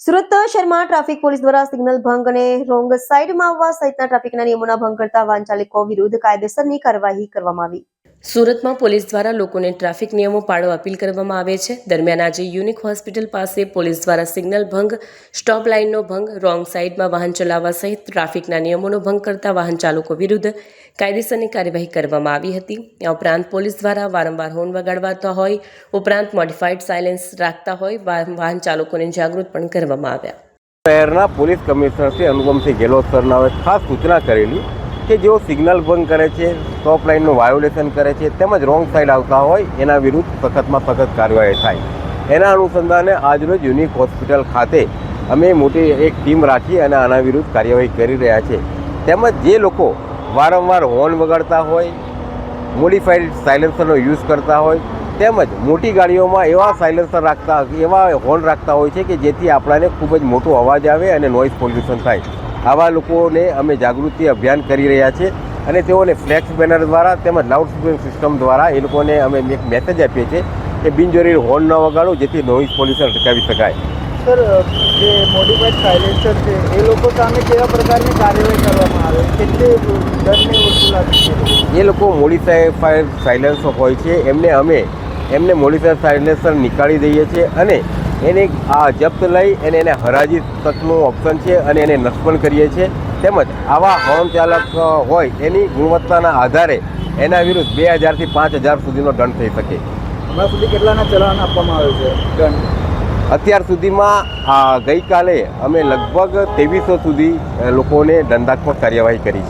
સુરત શહેરમાં traffic police દ્વારા signal ભંગ અને રોંગ સાઈડમાં આવવા સહિતના ટ્રાફિકના નિયમોના ભંગ કરતા વાહન ચાલકો વિરુદ્ધ કાયદેસરની કાર્યવાહી કરવામાં આવી. સુરતમાં પોલીસ દ્વારા લોકોને ટ્રાફિક નિયમો પાળવા અપીલ કરવામાં આવે છે. દરમિયાન આજે યુનિક હોસ્પિટલ પાસે પોલીસ દ્વારા સિગ્નલ ભંગ, સ્ટોપ લાઇનનો ભંગ, રોંગ સાઈડમાં વાહન ચલાવવા સહિત ટ્રાફિકના નિયમોનો ભંગ કરતા વાહન ચાલકો વિરુદ્ધ કાયદેસરની કાર્યવાહી કરવામાં આવી હતી. આ ઉપરાંત પોલીસ દ્વારા વારંવાર હોર્ન વગાડવાતા હોય ઉપરાંત મોડિફાઈડ સાયલેન્સ રાખતા હોય વાહન ચાલકોને જાગૃત પણ કરવામાં આવ્યા. શહેરના પોલીસ કમિશનર શ્રી અનુપમસિંહ ગેહલોત સરના ખાસ સૂચના કરેલી કે જેઓ સિગ્નલ ભંગ કરે છે, સ્ટોપ લાઇનનું વાયોલેશન કરે છે તેમજ રોંગ સાઈડ આવતા હોય એના વિરુદ્ધ સખતમાં સખત કાર્યવાહી થાય. એના અનુસંધાને આજરોજ યુનિક હોસ્પિટલ ખાતે અમે મોટી એક ટીમ રાખી અને આના વિરુદ્ધ કાર્યવાહી કરી રહ્યા છે. તેમજ જે લોકો વારંવાર હોર્ન વગાડતા હોય, મોડિફાઈડ સાયલેન્સરનો યુઝ કરતા હોય તેમજ મોટી ગાડીઓમાં એવા સાયલેન્સર રાખતા, એવા હોર્ન રાખતા હોય છે કે જેથી આપણાને ખૂબ જ મોટો અવાજ આવે અને નોઇઝ પોલ્યુશન થાય. આવા લોકોને અમે જાગૃતિ અભિયાન કરી રહ્યા છીએ અને તેઓને ફ્લેક્સ બેનર દ્વારા તેમજ લાઉડ સ્પીકર સિસ્ટમ દ્વારા એ લોકોને અમે એક મેસેજ આપીએ છીએ કે બિનજરૂરી હોર્ન ન વગાડો જેથી નોઇઝ પોલ્યુશન અટકાવી શકાય. સર, જે મોડિફાઈડ સાયલેન્સર છે એ લોકો સામે કેવા પ્રકારની કાર્યવાહી કરવામાં આવે, કેટલી દંડની વસૂલાત છે? એ લોકો મોડિફાઈડ સાયલેન્સર હોય છે એમને મોડિફાઈડ સાયલેન્સર નીકાળી દઈએ છીએ અને એને આ જપ્ત લઈ અને એને હરાજી તકનું ઓપ્શન છે અને એને નષ્ટ પણ કરીએ છીએ. તેમજ આવા હોર્ન ચાલક હોય એની ગુણવત્તાના આધારે એના વિરુદ્ધ 2000 થી 5000 સુધીનો દંડ થઈ શકે. હમણાં સુધી કેટલાના ચલાન આપવામાં આવે છે દંડ? અત્યાર સુધીમાં ગઈકાલે અમે લગભગ 2300 સુધી લોકોને દંડાત્મક કાર્યવાહી કરી છે.